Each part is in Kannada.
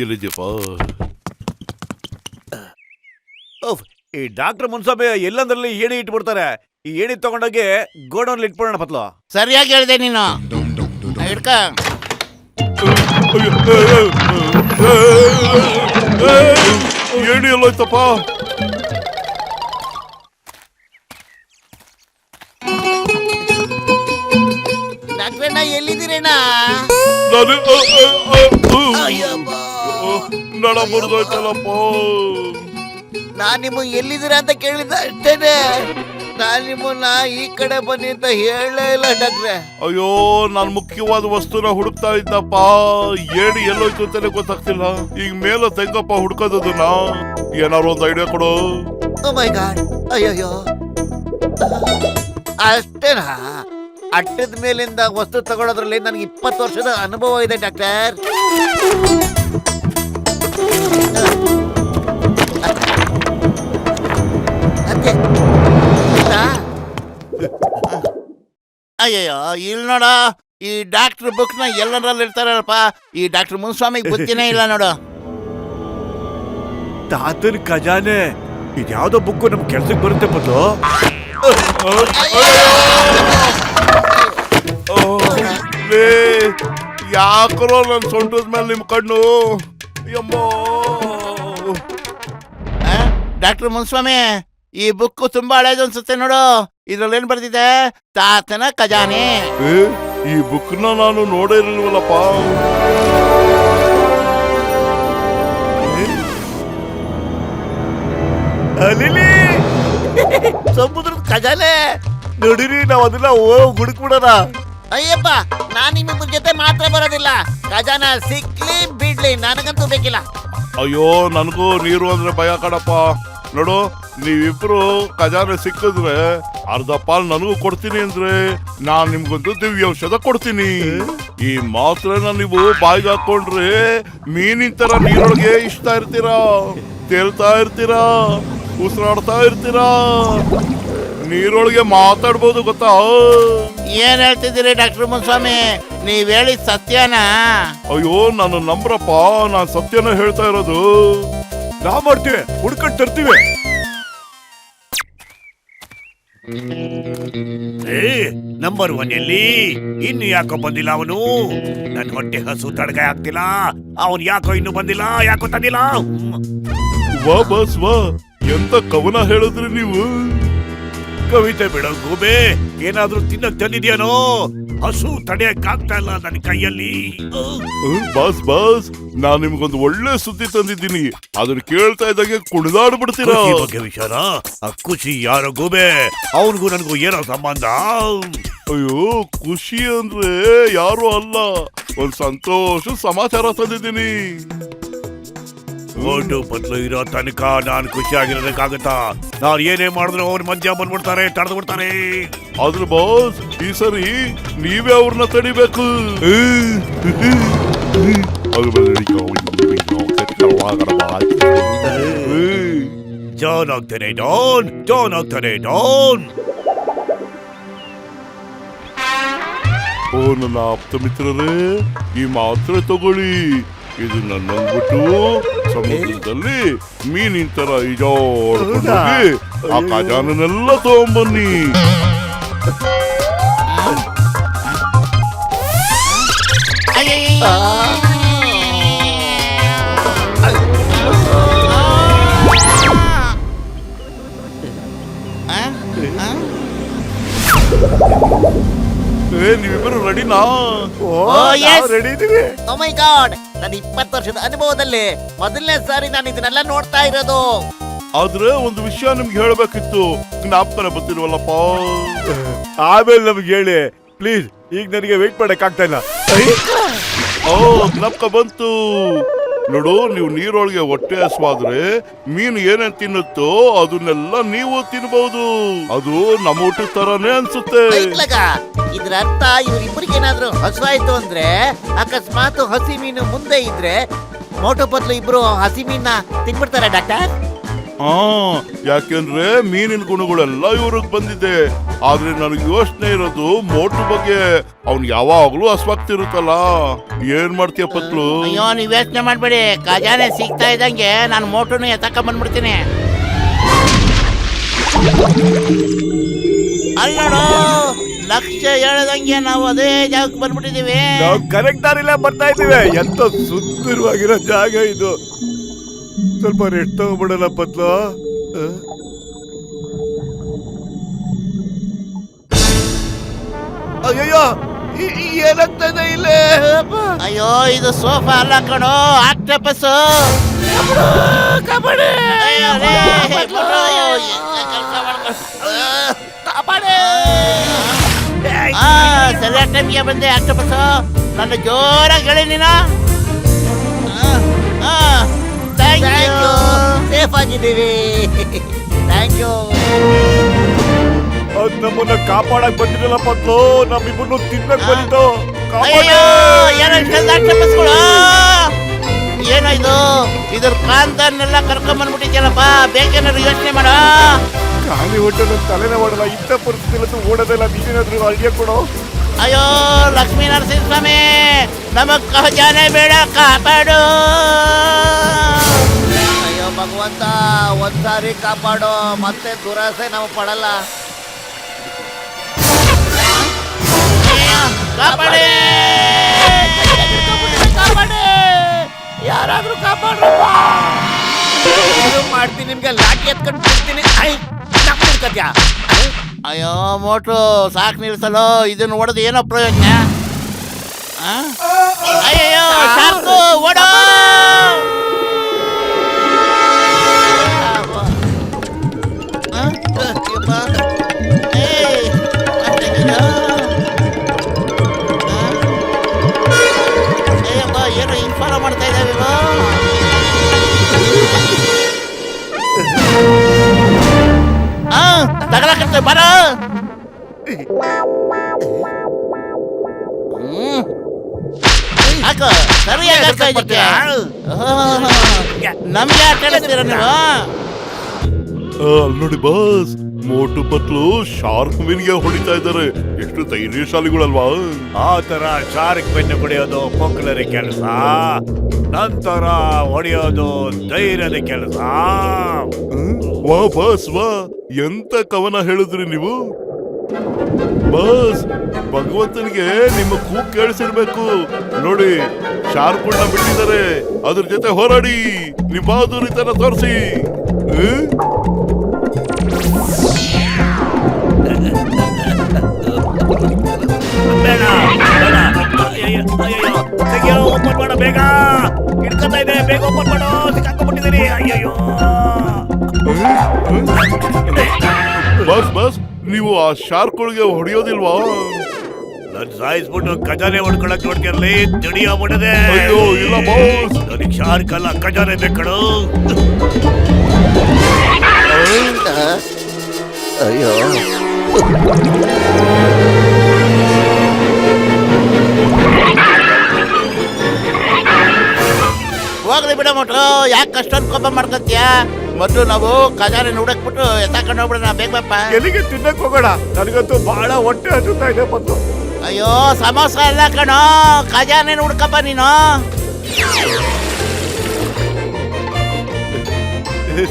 ಎಲ್ಲಿದ್ಯಪ್ಪ? ಈ ಡಾಕ್ಟರ್ ಮುನ್ಸಾಬೆ ಎಲ್ಲಂದ್ರಲ್ಲಿ ಏಣಿ ಇಟ್ಬಿಡ್ತಾರೆ. ಈ ಏಣಿ ತಗೊಂಡೋಗಿ ಗೋಡೌನ್ ಇಟ್ಬಿಡೋಣ ಪತ್ಲು. ಸರಿಯಾಗಿ ಹೇಳಿದೆ ನೀನು. ಹಿಡ್ಕ. ಏಣಿ ಎಲ್ಲೋಯ್ತಪ್ಪ? ಡಾಕ್ಟ್ರಣ್ಣ ಎಲ್ಲಿದ್ದೀರಣ್ಣ? ನಡ ಮುರಿದೋಯ್ತಲ್ಲಪ್ಪ. ನಾನ್ ನಿಮಗೆ ಎಲ್ಲಿದ್ದೀರಾ ಅಂತ ಕೇಳಿದ್ದ ಅಷ್ಟೇನೆ. ನಾನ್ ನಿಮ್ಮನ್ನ ಈ ಕಡೆ ಬನ್ನಿ ಅಂತ ಹೇಳಲೇ ಇಲ್ಲ ಡಾಕ್ಟ್ರೆ. ಅಯ್ಯೋ, ನಾನ್ ಮುಖ್ಯವಾದ ವಸ್ತುನ ಹುಡುಕ್ತಾ ಇದ್ದಪ್ಪ. ಏಣಿ ಎಲ್ಲೋಯ್ತು ಅಂತಾನೆ ಗೊತ್ತಾಗ್ತಿಲ್ಲ. ಈಗ ಮೇಲೆ ತೆಂಗಪ್ಪ ಹುಡ್ಕೋದನ್ನ. ಏನಾರು ಒಂದು ಐಡಿಯಾ ಕೊಡು. ಓ ಮೈ ಗಾಡ್, ಅಯ್ಯಯ್ಯೋ, ಅಷ್ಟೇನಾ? ಅಟ್ಟದ ಮೇಲಿಂದ ವಸ್ತು ತಗೊಳ್ಳೋದ್ರಲ್ಲಿ ನನಗೆ 20 ವರ್ಷದ ಅನುಭವ ಇದೆ ಡಾಕ್ಟರ್. ಅಯ್ಯಯ್ಯೋ, ಇಲ್ಲಿ ನೋಡ, ಈ ಡಾಕ್ಟರ್ ಬುಕ್ ನ ಎಲ್ಲರಲ್ಲಿ ಇರ್ತಾರಲ್ಪ. ಈ ಡಾಕ್ಟರ್ ಮುನ್ಸ್ವಾಮಿಗೆ ಗೊತ್ತಿನೇ ಇಲ್ಲ ನೋಡು. ತಾತನ ಖಜಾನೆ ಇದ್ಯಾವ್ದೋ ಬುಕ್ಕು ನಮ್ ಕೆಲ್ಸಕ್ಕೆ ಬರುತ್ತೆ ಪತ್ಲು. ಯಾಕರೋ ನನ್ ಸೊಂಟದ ಮೇಲೆ ನಿಮ್ ಕಣ್ಣು. ಡಾಕ್ಟರ್ ಮುನ್ಸ್ವಾಮಿ, ಈ ಬುಕ್ ತುಂಬಾ ಹಳೇದು ಅನ್ಸುತ್ತೆ ನೋಡು. ಇದ್ರಲ್ಲಿ ಏನ್ ಬರ್ತಿದೆ? ತಾತನ ಖಜಾನೆ. ಈ ಬುಕ್ ನಾನು ನೋಡೇ ಇರಲಿಲ್ಲವಲ್ಲಪ್ಪ. ಸಮುದ್ರದ ಖಜಾನೆ ನಡೀರಿ, ನಾವ್ ಅದನ್ನ ಹುಡುಕ್ಬಿಡೋಣ. ಅಯ್ಯಪ್ಪ, ನಾನ್ ನಿಮ್ಮಿಬ್ಬರ ಜೊತೆ ಮಾತ್ರ ಬರೋದಿಲ್ಲ. ಖಜಾನ ಸಿಕ್ಲಿ ಬಿಡ್ಲಿ, ನನಗಂತೂ ಬೇಕಿಲ್ಲ. ಅಯ್ಯೋ, ನನಗೂ ನೀರು ಅಂದ್ರೆ ಭಯ ಕಣಪ್ಪ. ನೋಡು, ನೀವಿಬ್ರು ಖಜಾನೆ ಸಿಕ್ಕಿದ್ರೆ ಅರ್ಧ ಪಾಲ್ ನನಗೂ ಕೊಡ್ತೀನಿ ಅಂದ್ರೆ ನಾನ್ ನಿಮ್ಗೊಂದು ದಿವ್ಯ ಔಷಧ ಕೊಡ್ತೀನಿ. ಈ ಮಾತ್ರೆನ ನೀವು ಬಾಯಿಗೆ ಹಾಕೊಂಡ್ರೆ ಮೀನಿನ ತರ ನೀರೊಳಗೆ ಇಷ್ಟ ಇರ್ತೀರಾ, ತೇಲ್ತಾ ಇರ್ತೀರಾ, ಉಸಿರಾಡ್ತಾ ಇರ್ತೀರಾ, ನೀರೊಳಗೆ ಮಾತಾಡ್ಬೋದು, ಗೊತ್ತಾ? ಏನ್ ಹೇಳ್ತಿದ್ದೀರಿ ಡಾಕ್ಟರ್ ಮುನ್ಸ್ವಾಮಿ? ನೀವ್ ಹೇಳಿದ ಸತ್ಯನಾ? ಅಯ್ಯೋ, ನಾನು ನಂಬ್ರಪ್ಪ, ನಾನ್ ಸತ್ಯನ ಹೇಳ್ತಾ ಇರೋದು. ನಾವ್ ಮಾಡ್ತೀವಿ, ಹುಡ್ಕೊಂಡ್ ತರ್ತೀವಿ. ನಂಬರ್ 1 ಎಲ್ಲಿ? ಇನ್ನು ಯಾಕೋ ಬಂದಿಲ್ಲ ಅವನು? ನನ್ ಹೊಟ್ಟೆ ಹಸು ತಡಕಾಯಿ ಆಗ್ತಿಲ್ಲ. ಅವನ್ ಯಾಕೋ ಇನ್ನು ಬಂದಿಲ್ಲ, ಯಾಕೋ ತಂದಿಲ್ಲ? ವಾ ಬಾಸ್ ವಾ, ಎಂತ ಕವನ ಹೇಳಿದ್ರಿ ನೀವು. ಕವಿತೆ ಬಿಡೋ ಗೂಬೆ, ಏನಾದ್ರೂ ತಿನ್ನಕ್ ತಂದಿದ್ಯಾನೋ? ಹಸು ತಡೆಯಕ್ಕಾಗ್ತಾ ಇಲ್ಲ ನನ್ನ ಕೈಯಲ್ಲಿ. ಬಾಸ್ ಬಾಸ್, ನಾನ್ ನಿಮ್ಗೊಂದು ಒಳ್ಳೆ ಸುದ್ದಿ ತಂದಿದ್ದೀನಿ. ಅದನ್ನ ಕೇಳ್ತಾ ಇದ್ದಂಗೆ ಕುಣಿದಾಡ್ಬಿಡ್ತೀರಾ. ಬಗ್ಗೆ ವಿಚಾರ? ಖುಷಿ ಯಾರೋ ಗೂಬೆ? ಅವನಿಗೂ ನನಗೂ ಏನೋ ಸಂಬಂಧ? ಅಯ್ಯೋ, ಖುಷಿ ಅಂದ್ರೆ ಯಾರು ಅಲ್ಲ, ಒಂದ್ ಸಂತೋಷ ಸಮಾಚಾರ ತಂದಿದ್ದೀನಿ. ಓಟು ಪತ್ಲು ಇರೋ ತನಕ ನಾನು ಖುಷಿಯಾಗಿರೋದಕ್ಕಾಗತ್ತಾ? ನಾನು ಏನೇ ಮಾಡಿದ್ರು ಅವ್ರ ಮಧ್ಯ ಬಂದ್ಬಿಡ್ತಾರೆ, ತಡೆದು ಬಿಡ್ತಾರೆ. ಆದ್ರೆ ಬಾಸ್, ಈ ಸರಿ ನೀವೇ ಅವ್ರನ್ನ ತಡಿಬೇಕು. ಜಾನ್ ಆಗ್ತಾನೆ ಡಾನ್, ಜಾನ್ ಆಗ್ತಾನೆ ಡಾನ್. ಓ ನನ್ನ ಆಪ್ತ ಮಿತ್ರರೇ, ಈ ಮಾತ್ರೆ ತಗೊಳ್ಳಿ. ಇದನ್ನ ನಂದ್ಬಿಟ್ಟು ಸಮುದ್ರದಲ್ಲಿ ಮೀನಿನ ತರ ಈಜಾಡ್ಕೊಂಡು ಹೋಗಿ ಆ ಖಜಾನೆಲ್ಲ ತಗೊಂಬನ್ನಿ. ನೀವಿಬ್ಬರು ರೆಡಿನಾ? ರೆಡಿ ಇದೀವಿ. ಓ ಮೈ ಗಾಡ್, ನನ್ನ 20 ವರ್ಷದ ಅನುಭವದಲ್ಲಿ ಮೊದಲನೇ ಸಾರಿ ನಾನು ಇದನ್ನೆಲ್ಲ ನೋಡ್ತಾ ಇರೋದು. ಆದ್ರೆ ಒಂದು ವಿಷಯ ನಿಮ್ಗೆ ಹೇಳ್ಬೇಕಿತ್ತು, ಜ್ಞಾಪಕನ ಬರ್ತಿಲ್ವಲ್ಲಪ್ಪ. ಆಮೇಲೆ ನಮ್ಗೆ ಹೇಳಿ ಪ್ಲೀಸ್, ಈಗ ನನಗೆ ವೇಟ್ ಮಾಡಕ್ ಆಗ್ತಾ ಇಲ್ಲ. ಜ್ಞಾಪಕ ಬಂತು. ನೋಡು, ನೀವು ನೀರೊಳಗೆ ಹೊಟ್ಟೆ ಹಸುವಾದ್ರೆ ಮೀನು ಏನೇನ್ ತಿನ್ನುತ್ತೋ ಅದನ್ನೆಲ್ಲ ನೀವು ತಿನ್ಬಹುದು. ಅದು ನಮ್ಮ ಊಟದ ತರಾನೇ ಅನ್ಸುತ್ತೆ. ಇದ್ರ ಅರ್ಥ ಇವ್ರಿಬ್ಬರಿಗೇನಾದ್ರೂ ಹಸುವಾಯ್ತು ಅಂದ್ರೆ, ಅಕಸ್ಮಾತ್ ಹಸಿ ಮೀನು ಮುಂದೆ ಇದ್ರೆ ಮೋಟು ಪತ್ಲು ಇಬ್ರು ಹಸಿ ಮೀನ ತಿನ್ಬಿಡ್ತಾರೆ ಡಾಕ್ಟರ್. ಹಾ, ಯಾಕೆಂದ್ರೆ ಮೀನಿನ ಗುಣಗಳೆಲ್ಲ ಇವ್ರಿಗೆ ಬಂದಿದೆ. ಆದ್ರೆ ನನಗೆ ಯೋಚನೆ ಇರೋದು ಮೋಟು ಬಗ್ಗೆ. ಅವ್ನ್ ಯಾವಾಗ್ಲೂ ಹಸ್ವಾಗ್ತಿರುತ್ತಲ್ಲ, ಏನ್ ಮಾಡ್ತೀಯ ಪತ್ಲು? ಅಯ್ಯೋ ನೀವ್ ಯೋಚನೆ ಮಾಡ್ಬೇಡಿ, ಖಜಾನೆ ಸಿಗ್ತಾ ಇದ್ದಂಗೆ ನಾನು ಮೋಟುನು ಎತ್ತಕ ಬಂದ್ಬಿಡ್ತೀನಿ. ಅಲ್ಲೋಡು, ಲಕ್ಷ್ಯ ಹೇಳದಂಗೆ ನಾವು ಅದೇ ಜಾಗಕ್ಕೆ ಬಂದ್ಬಿಟ್ಟಿದೀವಿ. ನಾವು ಕರೆಕ್ಟ್ ದಾರಿಲ್ಲ ಬರ್ತಾ ಇದೀವಿ. ಎಂತ ಸುಂದರವಾಗಿರೋ ಜಾಗ ಇದು. ಸ್ವಲ್ಪ ರೆಸ್ಟ್ ತಗೊಂಡ್ಬಿಡಲ್ಲ ಪತ್ಲು. ಅಯ್ಯೋ ಏನಾಗ್ತದೆ ಇಲ್ಲೇ? ಅಯ್ಯೋ ಇದು ಸೋಫಾ ಅಲ್ಲ ಕಣೋ, ಆಕ್ಟೋಪಸ್. ಸರಿಯಾದ ಟೈಮ್ಗೆ ಬಂದೆ ಆಕ್ಟೋಪಸ್. ನನ್ನ ಜೋರಾಗಿ ಹೇಳಿ ನೀನು. Thank you. ಸೇಫ್ ಆಗಿದ್ದೀವಿ. Thank you. ಅದ್ ನಮ್ಮನ್ನ ಕಾಪಾಡಕ್ ಬಂದಿರಲ್ಲ ಪತ್ಲು, ನಮ್ಮಿಬ್ಬರನ್ನು ತಿನ್ನಕ್ ಬಂದಿತ್ತು. ಅಯ್ಯೋ ಏನೋ ಇಷ್ಟೊಂದು ಆಕ್ಟೋಪಸ್ಗಳು. ಏನೋ ಇದು, ಇದ್ರ ಕಾಂತನ್ನೆಲ್ಲ ಕರ್ಕೊಂಡ್ ಬಂದ್ಬಿಟ್ಟಿದ್ಯಲ್ಲಪ್ಪ. ಬೇಕೇನಾದ್ರು ಯೋಚನೆ ಮಾಡ. ಖಾಲಿ ಹೊಟ್ಟೆ ತಲೆನೇ ಓಡಲ್ಲ. ಇಂಥ ಪರಿಸ್ಥಿತಿ ಓಡೋದಲ್ಲ. ನೀನೇನಾದ್ರೂ ಐಡಿಯಾ ಕೊಡೋ. ಅಯ್ಯೋ ಲಕ್ಷ್ಮೀ ನರಸಿಂಹ ಸ್ವಾಮಿ, ನಮಗ್ ಖಜಾನೆ ಬೇಡ, ಕಾಪಾಡು. ಅಯ್ಯೋ ಭಗವಂತ, ಒಂದ್ಸಾರಿ ಕಾಪಾಡೋ, ಮತ್ತೆ ದುರಾಸೆ ನಾವು ಪಡಲ್ಲ. ಕಾಪಾಡಿ, ಕಾಪಾಡಿ, ಯಾರಾದ್ರೂ ಕಾಪಾಡ್ರಿ. ಮಾಡ್ತೀನಿ, ನಿಮ್ಗೆ ಲಾಠಿ ಎತ್ಕೊಂಡು ಬಿಡ್ತೀನಿ. ಕತ್ಯಾ ಅಯ್ಯೋ ಮೋಟು ಸಾಕು ನಿಲ್ಸಲು, ಇದನ್ನ ಹೊಡೆದು ಏನೋ ಪ್ರಯೋಜನ? ಅಯ್ಯೋ ಸಾಕು, ಓಡೋ. ಏನೋ ಹಿಂಗ್ ಫಾಲೋ ಮಾಡ್ತಾ ಇದ್ದಾವೆ. ತಗಲಕತ್ತೆ ಬರ. ಹಾಕು, ಸರಿಯಾಗಿ ಆಗ್ತಾ ಇದಕ್ಕೆ. ನಮ್ಗೆ ಆಟ ಆಡ್ತೀರ ನೀವು? ಅಲ್ಲಿ ನೋಡಿ ಬಾಸ್, ಮೋಟು ಪತ್ಲು ಶಾರ್ಕ್ ಮೀನ್ಗೆ ಹೊಡಿತಾ ಇದ್ದಾರೆ. ಎಷ್ಟು ಧೈರ್ಯಶಾಲಿಗಳಲ್ವಾ? ಆ ತರ ಶಾರ್ಕ್ ಬೆನ್ನು ಹೊಡೆಯೋದು ಪೊಕ್ಕಲರ ಕೆಲಸ, ನಂತರ ಹೊಡೆಯೋದು ಧೈರ್ಯದ ಕೆಲಸ. ವಾ ಬಾಸ್ ವಾ, ಎಂತ ಕವನ ಹೇಳಿದ್ರಿ ನೀವು ಬಾಸ್. ಭಗವಂತನಿಗೆ ನಿಮ್ಮ ಕೂಗ್ ಕೇಳಿಸಿರ್ಬೇಕು. ನೋಡಿ, ಶಾರ್ಕ್ಗಳನ್ನ ಬಿಟ್ಟಿದ್ದಾರೆ, ಅದ್ರ ಜೊತೆ ಹೋರಾಡಿ, ನಿಮ್ಮ ಬಹಾದೂರಿತನ ತೋರಿಸಿ. ಬೇಡ ಓಪನ್ ಮಾಡ, ಬೇಗ ಹಿಡ್ಕೊತಾ ಇದೆ, ಬೇಗ ಓಪನ್ ಮಾಡೋ, ಸಿಕ್ಕಾಕೊಂಡ್ಬಿಟ್ಟಿದ್ದೀರಿ. ಅಯ್ಯಯ್ಯೋ ಬಾಸ್ ಬಾಸ್, ನೀವು ಆ ಶಾರ್ಕ್ಗಳಿಗೆ ಹೊಡೆಯೋದಿಲ್ವಾ? ನನ್ ಸಾಯಿಸ್ಬಿಟ್ಟು ಖಜಾನೆ ಹೊಡ್ಕೊಳಕ್ ನೋಡ್ತಿರ್ಲಿ, ತಿಳಿಯೋಗ್ಬಿಡದೆ. ಅಯ್ಯೋ ಇಲ್ಲ ಬಾಸ್, ನನಗೆ ಶಾರ್ಕ್ ಅಲ್ಲ, ಖಜಾನೆ ಬೇಕಳು. ಅಯ್ಯೋ ಹೋಗ್ಲಿ ಬಿಡ ಮೋಟು, ಯಾಕೆ ಅಷ್ಟೊಂದು ಕೋಪ ಮಾಡ್ಕೊತೀಯ? ಮೊದಲು ನಾವು ಖಜಾನೆ ನೋಡಕ್ಬಿಟ್ಟು ಎತ್ತಾಕೊಂಡು ಹೋಗ್ಬಿಡೋಣ. ಬೇಗ ಬಾಪ. ಎಲ್ಲಿಗೆ ತಿನ್ನಕ್ ಹೋಗೋಣ? ನನಗಂತೂ ಬಹಳ ಹೊಟ್ಟೆ ಹಚ್ಚುತ್ತಾ ಇದೆ ಬಂದು. ಅಯ್ಯೋ ಸಮೋಸ ಎಲ್ಲ ಕಣೋ, ಖಜಾನೆ ಹುಡ್ಕಪ್ಪ ನೀನು.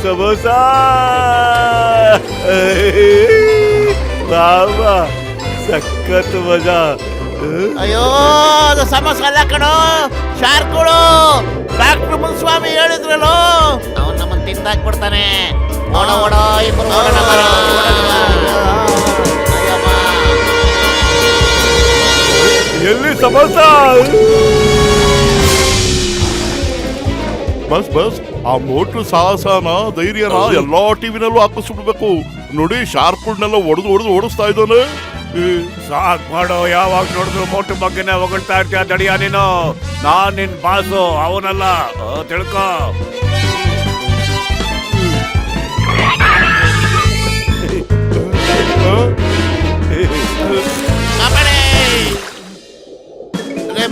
ಸಮೋಸ ಬಾಬಾ, ಸಖತ್ ಮಜಾ. ಅಯ್ಯೋ ಅದು ಸಮೋಸ ಎಲ್ಲ ಕಣೋ, ಶಾರ್ಕ್ಗಳು. ಡಾಕ್ಟರ್ ಮುನ್ಸ್ವಾಮಿ ಹೇಳಿದ್ರಲ್ಲೋ, ಅವನ್ ನಮ್ಮನ್ನ ತಿಂದಾಕ್ಬಿಡ್ತಾನೆ. ಓಡ ಓಡೋ, ಇಬ್ಬರು ಓಡೋಣ ಬರೋ. ಎಲ್ಲಿ ಸಮೋಸ? ಬಸ್ ಬಸ್, ಆ ಮೋಟು ಸಾಹಸನ ಧೈರ್ಯನ ಎಲ್ಲಾ ಟಿವಿನಲ್ಲೂ ಹಾಕಿಸ್ಬಿಡ್ಬೇಕು. ನೋಡಿ, ಶಾರ್ಕ್ಗಳನ್ನೆಲ್ಲ ಹೊಡೆದು ಓಡಿಸ್ತಾ ಇದ್ದಾನೆ. ಸಾಕ್ ಮಾಡೋ, ಯಾವಾಗ ನೋಡಿದ್ರು ಮೋಟು ಬಗ್ಗೆನೆ ಹೊಗಳ್ತಾ ಇರ್ತೀಯ. ದಡಿಯ ನೀನು, ನಾನ್ ನಿನ್ ಬಾಸು, ಅವನಲ್ಲ, ತಿಳ್ಕೊ.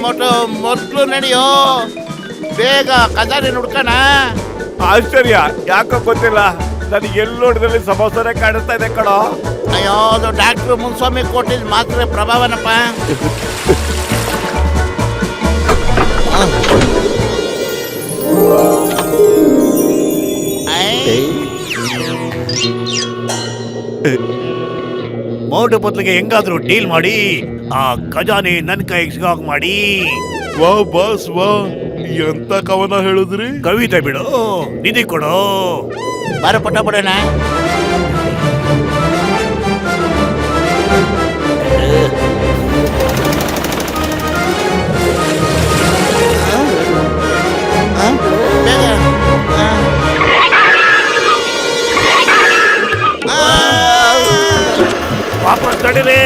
ಮೋಟು ಮೊದ್ಲು ನಡೆಯೋ, ಬೇಗ ಖಜಾನೆ ಹುಡ್ಕಣ. ಆಶ್ಚರ್ಯ, ಯಾಕೋ ಗೊತ್ತಿಲ್ಲ, ನನಗೆ ಎಲ್ಲಿ ನೋಡಿದಲ್ಲಿ ಸಮೋಸನೆ ಕಾಣಿಸ್ತಾ ಇದೆ ಕಣೋ. ಅಯ್ಯೋ ಅದು ಡಾಕ್ಟ್ರು ಮುನ್ಸ್ವಾಮಿ ಕೊಟ್ಟಿದ್ ಮಾತ್ರೆ ಪ್ರಭಾವನಪ್ಪ. ಮೋಟು ಬದಲಿಗೆ ಹೆಂಗಾದ್ರೂ ಡೀಲ್ ಮಾಡಿ ಆ ಖಜಾನೆ ನನ್ ಕೈಗೆ ಸಿಗಾಗ್ ಮಾಡಿ. ವಾ ಬಾಸ್ ವಾ, ಎಂತ ಕವನ ಹೇಳಿದ್ರಿ? ಕವಿತೆ ಬಿಡು, ನಿಧಿ ಕೊಡು. ಬಾರ ಪಟ ಬಿಡೋಣ. ವಾಪಸ್ ತಡಿರಿ.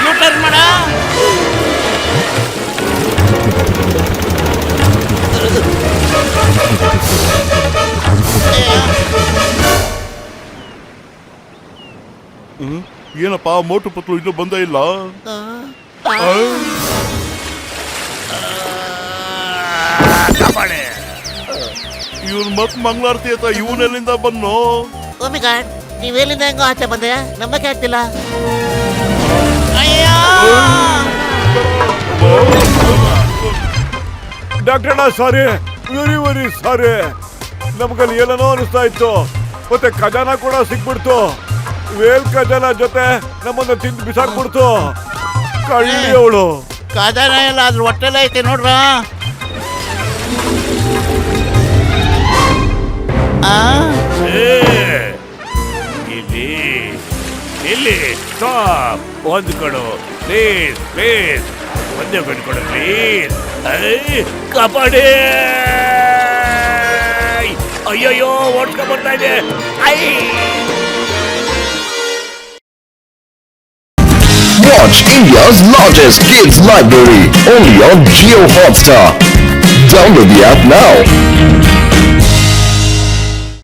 ಯೂಟರ್ನ್ ಮಾಡ. ಏನಪ್ಪ ಮೋಟು ಪತ್ಲು ಇನ್ನೂ ಬಂದೇ ಇಲ್ಲ? ಇವನ್ ಮತ್ ಮಂಗಳಾರತಿ ಆಯ್ತಾ? ಇವನೆಲ್ಲಿಂದ ಬನ್ನು? ಓ ಮೈ ಗಾಡ್, ನೀವೆಲ್ಲಿಂದ ಹೆಂಗೋ ಆಚೆ ಬಂದೆ? ನಂಬಕ್ಕೆ ಆಗ್ತಿಲ್ಲ. ಅಯ್ಯೋ ಡಾಕ್ಟರ್ ಸಾರಿ, ವೆರಿ ಸಾರಿ. ನಮ್ಗಲ್ಲಿ ಏನೋ ಅನಿಸ್ತಾ ಇತ್ತು, ಮತ್ತೆ ಖಜಾನ ಕೂಡ ಸಿಕ್ಬಿಡ್ತು. ವೇಲ್ ಖಜಾನ ಜೊತೆ ನಮ್ಮನ್ನ ತಿಂದು ಬಿಸಾಕ್ಬಿಡ್ತು. ಕಳ್ಳಿ ಅವಳು. ಖಜಾನ ಎಲ್ಲ ಅದ್ರ ಹೊಟ್ಟೆಲ್ಲ ಐತೆ ನೋಡ್ರ. ಇಲ್ಲಿ ಇಲ್ಲಿ ಸ್ಟಾಪ್. ಒಂದು ಕೊಡು ಪ್ಲೀಸ್, ಪ್ಲೀಸ್. ಒಂದೇ ಕೊಡು ಪ್ಲೀಸ್. ಕಾಪಾಡಿ. ಅಯ್ಯಯ್ಯೋ, ಓಡ್ಸ್ಕೊಂಡ್ ಬರ್ತಾ ಇದೆ. Watch India's largest kids library only on Jio Hotstar. Download the app now.